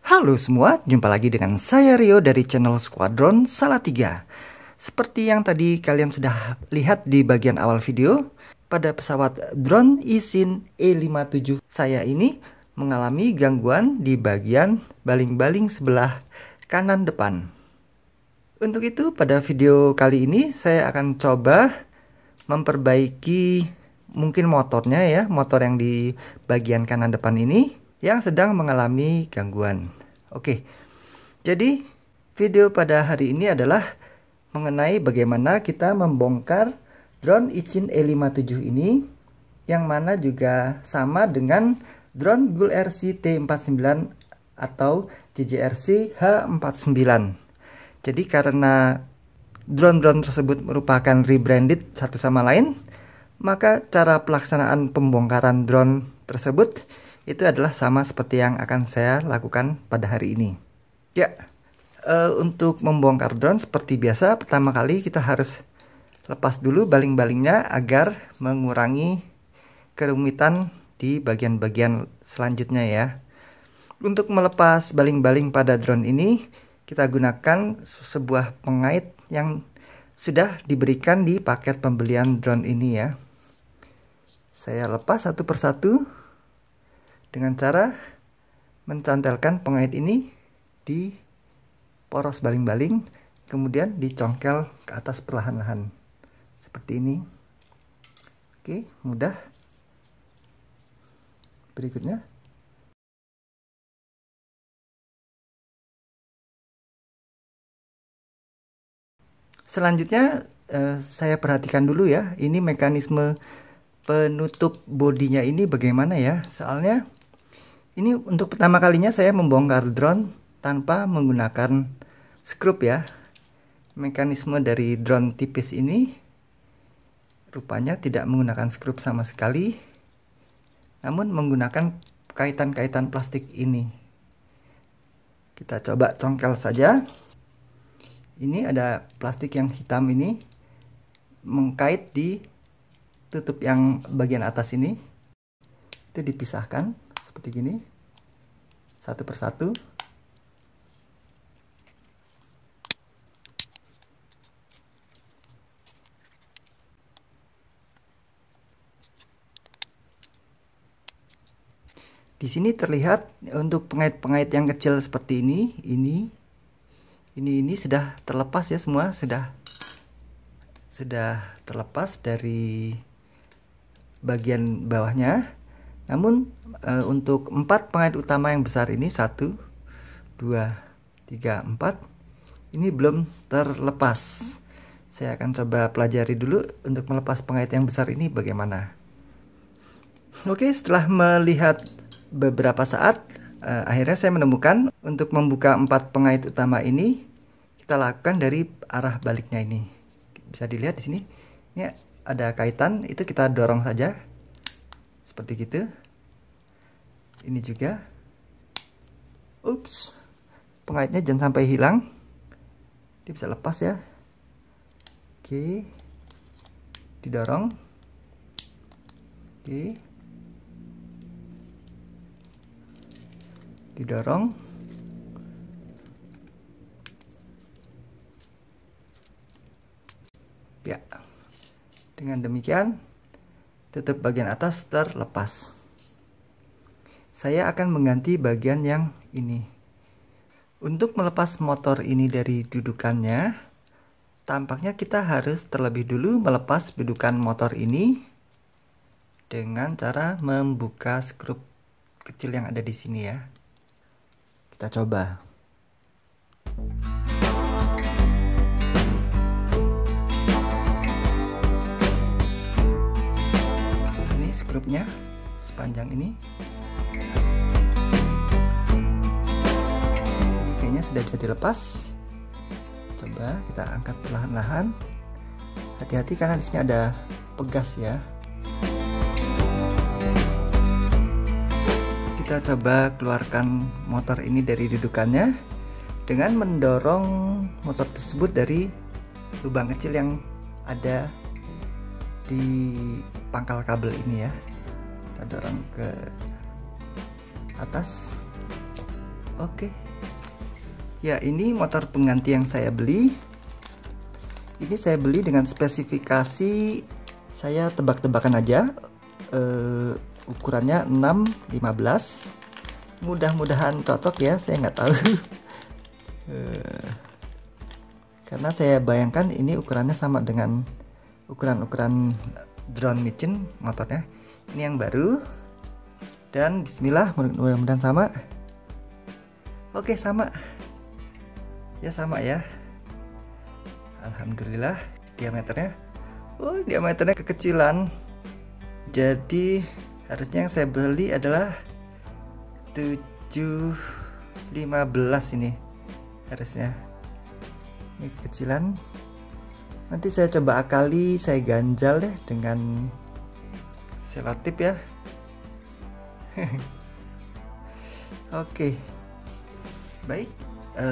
Halo semua, jumpa lagi dengan saya Rio dari channel Squadron Salatiga. Seperti yang tadi kalian sudah lihat di bagian awal video, pada pesawat drone Isin E57 saya ini mengalami gangguan di bagian baling-baling sebelah kanan depan. Untuk itu pada video kali ini saya akan coba memperbaiki mungkin motornya ya, motor yang di bagian kanan depan ini yang sedang mengalami gangguan. Oke, jadi video pada hari ini adalah mengenai bagaimana kita membongkar drone Isin E57 ini, yang mana juga sama dengan drone Gul RC T49 atau JJRC H49. Jadi karena drone-drone tersebut merupakan rebranded satu sama lain, maka cara pelaksanaan pembongkaran drone tersebut itu adalah sama seperti yang akan saya lakukan pada hari ini. Ya, untuk membongkar drone seperti biasa, pertama kali kita harus lepas dulu baling-balingnya agar mengurangi kerumitan di bagian-bagian selanjutnya ya. Untuk melepas baling-baling pada drone ini, kita gunakan sebuah pengait yang sudah diberikan di paket pembelian drone ini ya. Saya lepas satu persatu dengan cara mencantelkan pengait ini di poros baling-baling, kemudian dicongkel ke atas perlahan-lahan seperti ini. Oke, mudah. Berikutnya selanjutnya saya perhatikan dulu ya, ini mekanisme penutup bodinya ini bagaimana ya. Soalnya ini untuk pertama kalinya saya membongkar drone tanpa menggunakan skrup ya. Mekanisme dari drone tipis ini rupanya tidak menggunakan skrup sama sekali, namun menggunakan kaitan-kaitan plastik ini. Kita coba congkel saja. Ini ada plastik yang hitam ini mengkait di tutup yang bagian atas ini. Itu dipisahkan seperti gini, satu persatu. Di sini terlihat untuk pengait-pengait yang kecil seperti ini sudah terlepas ya, semua sudah terlepas dari bagian bawahnya. Namun untuk 4 pengait utama yang besar ini 1, 2, 3, 4 ini belum terlepas. Saya akan coba pelajari dulu untuk melepas pengait yang besar ini bagaimana. Oke, setelah melihat beberapa saat, akhirnya saya menemukan untuk membuka 4 pengait utama ini kita lakukan dari arah baliknya ini. Bisa dilihat di sini, ini ada kaitan, itu kita dorong saja seperti gitu. Ini juga, ups, pengaitnya jangan sampai hilang, dia bisa lepas ya. Oke, didorong. Oke, didorong. Ya, dengan demikian tutup bagian atas terlepas. Saya akan mengganti bagian yang ini. Untuk melepas motor ini dari dudukannya, tampaknya kita harus terlebih dulu melepas dudukan motor ini dengan cara membuka skrup kecil yang ada di sini ya. Kita coba. Ini skrupnya sepanjang ini. Ini kayaknya sudah bisa dilepas. Coba kita angkat perlahan-lahan. Hati-hati karena di sini ada pegas ya. Kita coba keluarkan motor ini dari dudukannya dengan mendorong motor tersebut dari lubang kecil yang ada di pangkal kabel ini ya. Kita dorong ke atas. Oke. Ya, ini motor pengganti yang saya beli. Ini saya beli dengan spesifikasi, saya tebak-tebakan aja, ukurannya 6-15. Mudah-mudahan cocok ya, saya nggak tahu. Karena saya bayangkan ini ukurannya sama dengan ukuran-ukuran drone Michin motornya. Ini yang baru. Dan bismillah, mudah-mudahan sama. Oke, sama. Ya, sama ya. Alhamdulillah. Diameternya, oh, diameternya kekecilan. Jadi harusnya yang saya beli adalah 7-15 ini harusnya. Ini kekecilan. Nanti saya coba akali, saya ganjal deh dengan selotip ya. Oke. Baik,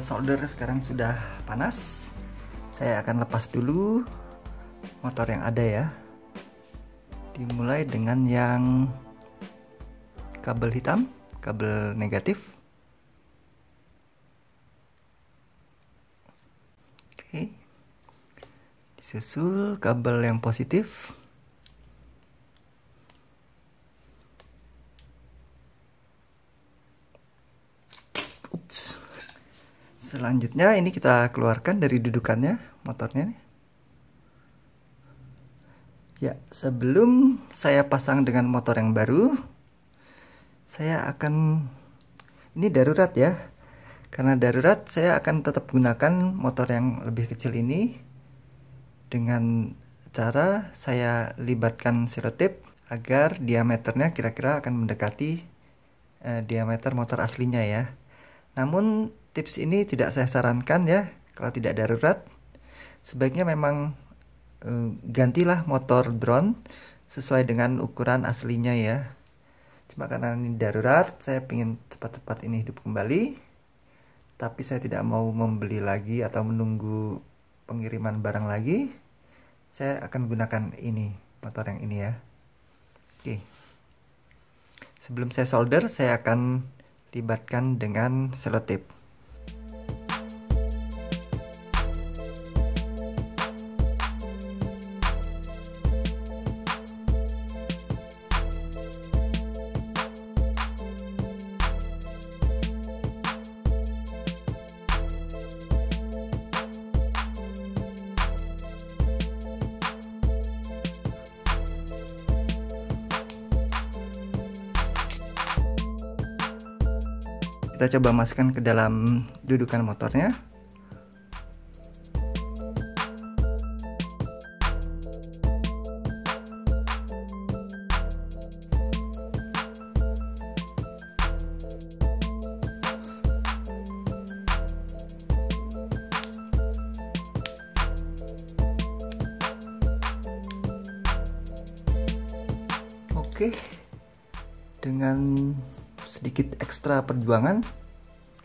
solder sekarang sudah panas. Saya akan lepas dulu motor yang ada ya. Dimulai dengan yang kabel hitam, kabel negatif. Oke. Disusul kabel yang positif. Ups. Selanjutnya ini kita keluarkan dari dudukannya motornya. Ya, sebelum saya pasang dengan motor yang baru, saya akan, ini darurat ya. Karena darurat, saya akan tetap gunakan motor yang lebih kecil ini dengan cara saya libatkan selotip agar diameternya kira-kira akan mendekati diameter motor aslinya ya. Namun tips ini tidak saya sarankan ya, kalau tidak darurat sebaiknya memang gantilah motor drone sesuai dengan ukuran aslinya ya. Cuma karena ini darurat, saya ingin cepat-cepat ini hidup kembali, tapi saya tidak mau membeli lagi atau menunggu pengiriman barang lagi. Saya akan gunakan ini, motor yang ini ya. Oke. Sebelum saya solder, saya akan libatkan dengan selotip. Kita coba masukkan ke dalam dudukan motornya. Oke, dengan sedikit ekstra perjuangan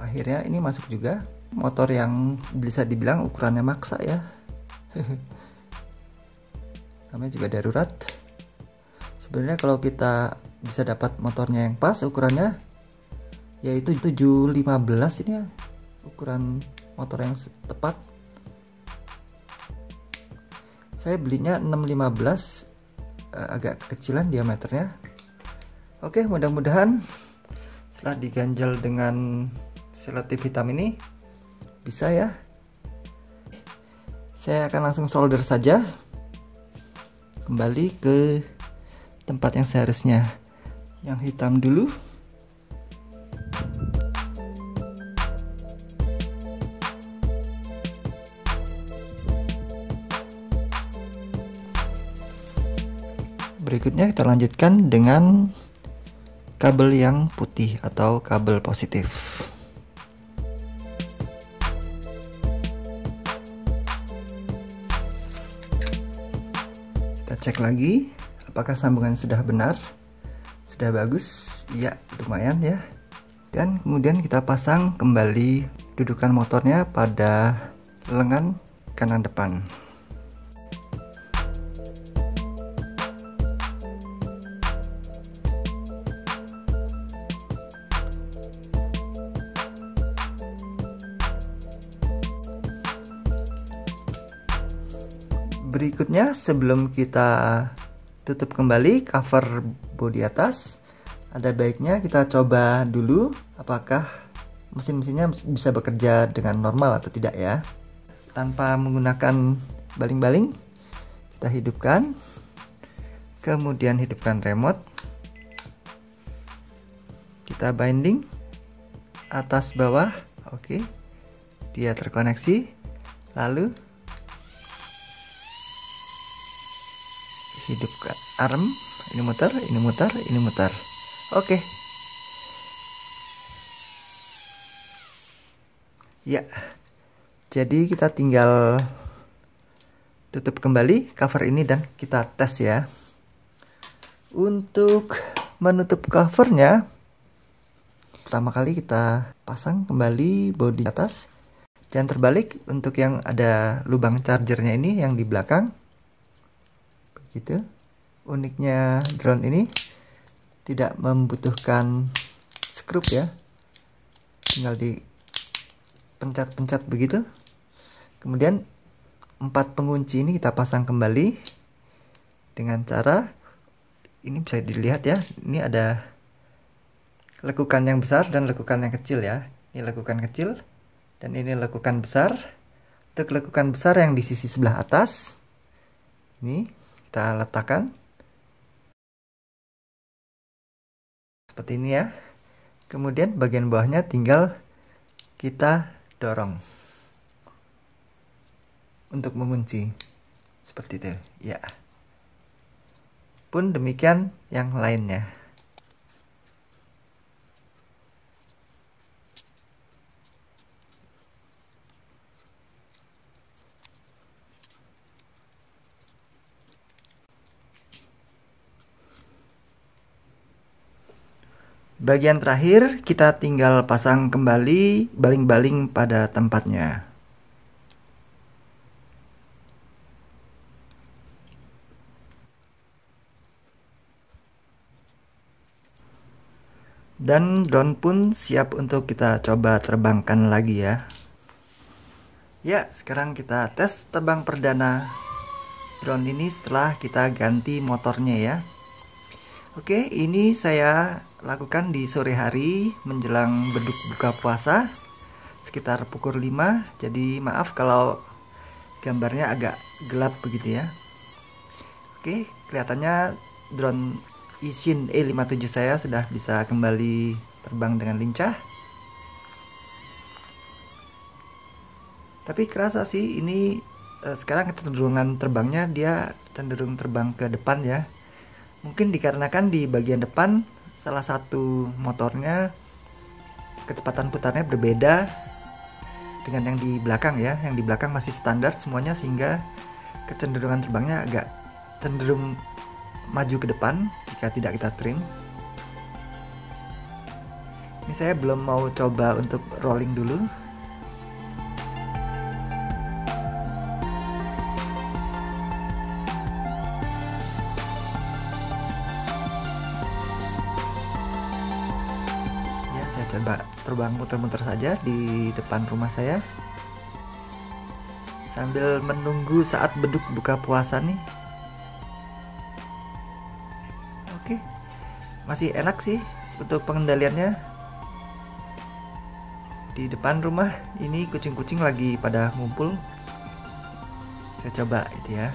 akhirnya ini masuk juga. Motor yang bisa dibilang ukurannya maksa ya. Namanya juga darurat. Sebenarnya kalau kita bisa dapat motornya yang pas ukurannya, yaitu 715 ini ya, ukuran motor yang tepat. Saya belinya 615, agak kekecilan diameternya. Oke, mudah-mudahan setelah diganjal dengan selotip hitam ini bisa ya. Saya akan langsung solder saja, kembali ke tempat yang seharusnya. Yang hitam dulu. Berikutnya kita lanjutkan dengan kabel yang putih atau kabel positif. Kita cek lagi apakah sambungan sudah benar, sudah bagus. Ya, lumayan ya. Dan kemudian kita pasang kembali dudukan motornya pada lengan kanan depan. Berikutnya, sebelum kita tutup kembali cover bodi atas, ada baiknya kita coba dulu apakah mesin-mesinnya bisa bekerja dengan normal atau tidak ya. Tanpa menggunakan baling-baling, kita hidupkan, kemudian hidupkan remote, kita binding atas bawah. Oke, dia terkoneksi, lalu hidupkan arm, ini muter, ini muter, ini muter. Oke. Ya. Jadi kita tinggal tutup kembali cover ini dan kita tes ya. Untuk menutup covernya, pertama kali kita pasang kembali bodi atas. Jangan terbalik, untuk yang ada lubang chargernya ini yang di belakang. Begitu. Uniknya drone ini tidak membutuhkan skrup ya. Tinggal di pencet-pencet begitu. Kemudian 4 pengunci ini kita pasang kembali dengan cara ini, bisa dilihat ya. Ini ada lekukan yang besar dan lekukan yang kecil ya. Ini lekukan kecil dan ini lekukan besar. Untuk lekukan besar yang di sisi sebelah atas, ini kita letakkan seperti ini ya. Kemudian bagian bawahnya tinggal kita dorong untuk mengunci seperti itu ya. Pun demikian yang lainnya. Bagian terakhir kita tinggal pasang kembali baling-baling pada tempatnya. Dan drone pun siap untuk kita coba terbangkan lagi ya. Ya, sekarang kita tes terbang perdana drone ini setelah kita ganti motornya ya. Oke, ini saya lakukan di sore hari menjelang beduk buka puasa sekitar pukul 5. Jadi maaf kalau gambarnya agak gelap begitu ya. Oke, kelihatannya drone Ishin E57 saya sudah bisa kembali terbang dengan lincah. Tapi kerasa sih ini sekarang kecenderungan terbangnya dia cenderung terbang ke depan ya. Mungkin dikarenakan di bagian depan salah satu motornya kecepatan putarnya berbeda dengan yang di belakang ya. Yang di belakang masih standar semuanya, sehingga kecenderungan terbangnya agak cenderung maju ke depan jika tidak kita trim. Ini saya belum mau coba untuk rolling dulu. Saya coba terbang muter-muter saja di depan rumah saya sambil menunggu saat beduk buka puasa nih. Oke, masih enak sih untuk pengendaliannya. Di depan rumah ini kucing-kucing lagi pada ngumpul. Saya coba itu ya,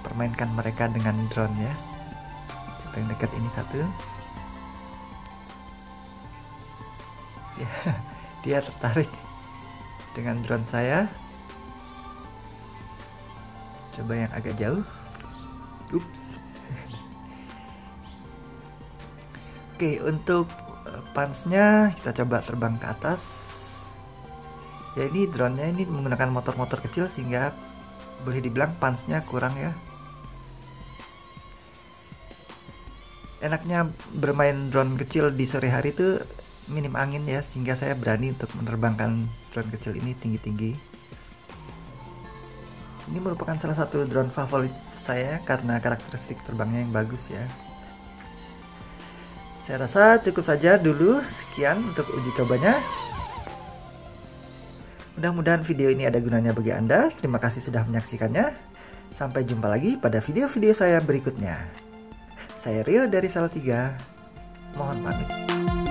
permainkan mereka dengan drone ya. Coba yang dekat ini satu. Dia tertarik dengan drone saya. Coba yang agak jauh. Ups. Oke, untuk pansnya kita coba terbang ke atas. Ya, ini drone-nya ini menggunakan motor-motor kecil sehingga boleh dibilang pansnya kurang ya. Enaknya bermain drone kecil di sore hari itu minim angin ya, sehingga saya berani untuk menerbangkan drone kecil ini tinggi-tinggi. Ini merupakan salah satu drone favorit saya karena karakteristik terbangnya yang bagus ya. Saya rasa cukup saja dulu, sekian untuk uji cobanya. Mudah-mudahan video ini ada gunanya bagi Anda. Terima kasih sudah menyaksikannya. Sampai jumpa lagi pada video-video saya berikutnya. Saya Rio dari Salatiga, mohon pamit.